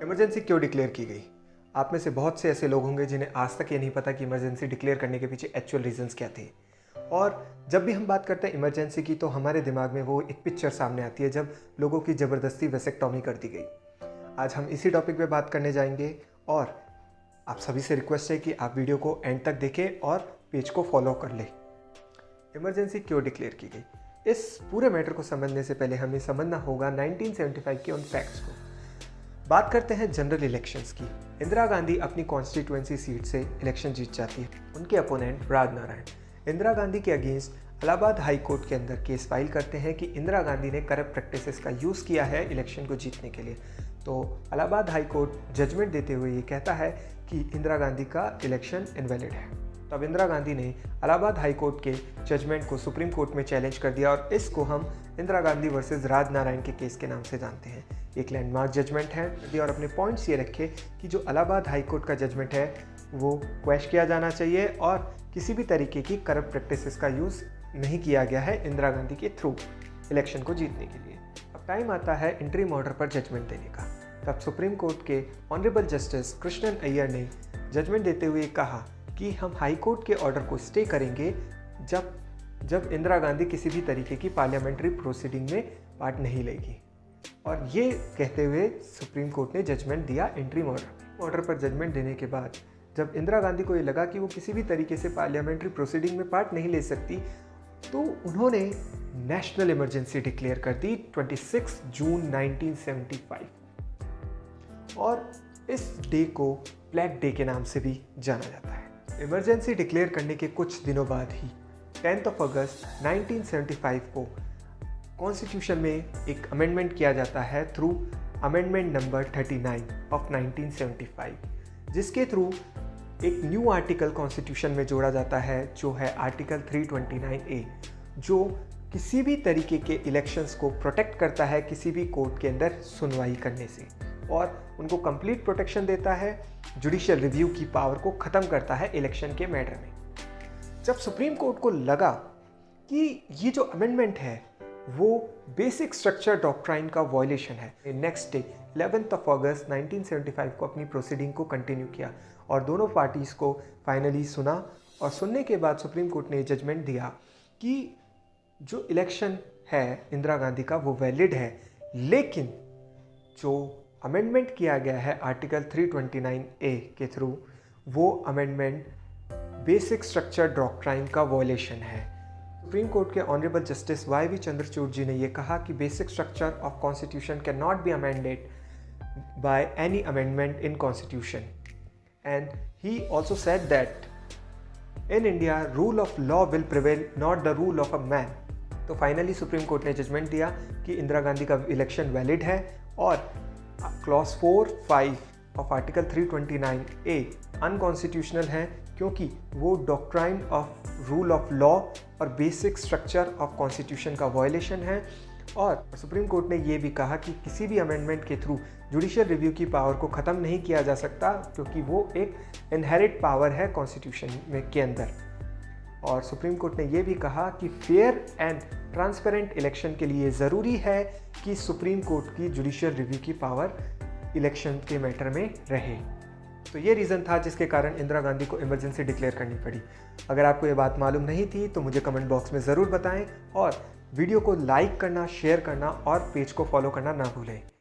Emergency क्यों declare की गई? आप में से बहुत से ऐसे लोग होंगे जिन्हें आज तक ये नहीं पता कि इमरजेंसी डिक्लेयर करने के पीछे एक्चुअल रीजंस क्या थे। और जब भी हम बात करते हैं इमरजेंसी की तो हमारे दिमाग में वो एक पिक्चर सामने आती है जब लोगों की ज़बरदस्ती वेसेक्टॉमी कर दी गई। आज हम इसी टॉपिक पे बात करने जाएंगे और आप सभी से रिक्वेस्ट है कि आप वीडियो को एंड तक देखें और पेज को फॉलो कर लें। इमरजेंसी क्यों डिक्लेयर की गई? इस पूरे मैटर को समझने से पहले हमें समझना होगा 1975 के उन फैक्ट्स को। बात करते हैं जनरल इलेक्शंस की। इंदिरा गांधी अपनी कॉन्स्टिट्यूएंसी सीट से इलेक्शन जीत जाती है। उनके अपोनेंट राजनारायण इंदिरा गांधी के अगेंस्ट इलाहाबाद हाई कोर्ट के अंदर केस फाइल करते हैं कि इंदिरा गांधी ने करप्ट प्रैक्टिसेस का यूज़ किया है इलेक्शन को जीतने के लिए। तो इलाहाबाद हाई कोर्ट जजमेंट देते हुए ये कहता है कि इंदिरा गांधी का इलेक्शन इनवैलिड है। तब इंदिरा गांधी ने इलाहाबाद हाई कोर्ट के जजमेंट को सुप्रीम कोर्ट में चैलेंज कर दिया और इसको हम इंदिरा गांधी वर्सेस राजनारायण के केस के नाम से जानते हैं। एक लैंडमार्क जजमेंट है और अपने पॉइंट्स ये रखे कि जो इलाहाबाद हाई कोर्ट का जजमेंट है वो क्वेश्चन किया जाना चाहिए और किसी भी तरीके की करप्ट प्रैक्टिसेस का यूज़ नहीं किया गया है इंदिरा गांधी के थ्रू इलेक्शन को जीतने के लिए। अब टाइम आता है इंटरिम ऑर्डर पर जजमेंट देने का। तब सुप्रीम कोर्ट के ऑनरेबल जस्टिस कृष्णन अय्यर ने जजमेंट देते हुए कहा कि हम हाई कोर्ट के ऑर्डर को स्टे करेंगे जब इंदिरा गांधी किसी भी तरीके की पार्लियामेंट्री प्रोसीडिंग में पार्ट नहीं लेगी। और ये कहते हुए सुप्रीम कोर्ट ने जजमेंट दिया इंटरिम ऑर्डर पर जजमेंट देने के बाद जब इंदिरा गांधी को ये लगा कि वो किसी भी तरीके से पार्लियामेंट्री प्रोसीडिंग में पार्ट नहीं ले सकती तो उन्होंने नेशनल इमरजेंसी डिक्लेयर कर दी 26 जून 1975 और इस डे को ब्लैक डे के नाम से भी जाना जाता है। इमरजेंसी डिक्लेयर करने के कुछ दिनों बाद ही 10 अगस्त 1975 को कॉन्स्टिट्यूशन में एक अमेंडमेंट किया जाता है थ्रू अमेंडमेंट नंबर 39 ऑफ 1975, जिसके थ्रू एक न्यू आर्टिकल कॉन्स्टिट्यूशन में जोड़ा जाता है जो है आर्टिकल 329A, जो किसी भी तरीके के इलेक्शंस को प्रोटेक्ट करता है किसी भी कोर्ट के अंदर सुनवाई करने से और उनको कंप्लीट प्रोटेक्शन देता है, जुडिशियल रिव्यू की पावर को ख़त्म करता है इलेक्शन के मैटर में। जब सुप्रीम कोर्ट को लगा कि ये जो अमेंडमेंट है वो बेसिक स्ट्रक्चर डॉक्ट्राइन का वॉयलेशन है, नेक्स्ट डे 11 अगस्त 1975 को अपनी प्रोसीडिंग को कंटिन्यू किया और दोनों पार्टीज़ को फाइनली सुना और सुनने के बाद सुप्रीम कोर्ट ने जजमेंट दिया कि जो इलेक्शन है इंदिरा गांधी का वो वैलिड है, लेकिन जो अमेंडमेंट किया गया है आर्टिकल 329A के थ्रू वो अमेंडमेंट बेसिक स्ट्रक्चर डॉक्ट्राइन का वॉयलेशन है। सुप्रीम कोर्ट के ऑनरेबल जस्टिस YV चंद्रचूड़ जी ने यह कहा कि basic structure of constitution can not be amended by any amendment in constitution and he also said that in India rule of law will prevail not the rule of a man. तो finally supreme court ने judgement दिया कि इंदिरा गांधी का election valid है और clause 4, 5 of article 329A unconstitutional है क्योंकि वो doctrine of rule of law और बेसिक स्ट्रक्चर ऑफ कॉन्स्टिट्यूशन का वायलेशन है। और सुप्रीम कोर्ट ने ये भी कहा कि किसी भी अमेंडमेंट के थ्रू जुडिशियल रिव्यू की पावर को ख़त्म नहीं किया जा सकता क्योंकि वो एक इनहेरिट पावर है कॉन्स्टिट्यूशन में के अंदर। और सुप्रीम कोर्ट ने ये भी कहा कि फेयर एंड ट्रांसपेरेंट इलेक्शन के लिए ज़रूरी है कि सुप्रीम कोर्ट की जुडिशियल रिव्यू की पावर इलेक्शन के मैटर में रहे। तो ये रीज़न था जिसके कारण इंदिरा गांधी को इमरजेंसी डिक्लेयर करनी पड़ी। अगर आपको ये बात मालूम नहीं थी तो मुझे कमेंट बॉक्स में ज़रूर बताएं और वीडियो को लाइक करना, शेयर करना और पेज को फॉलो करना ना भूलें।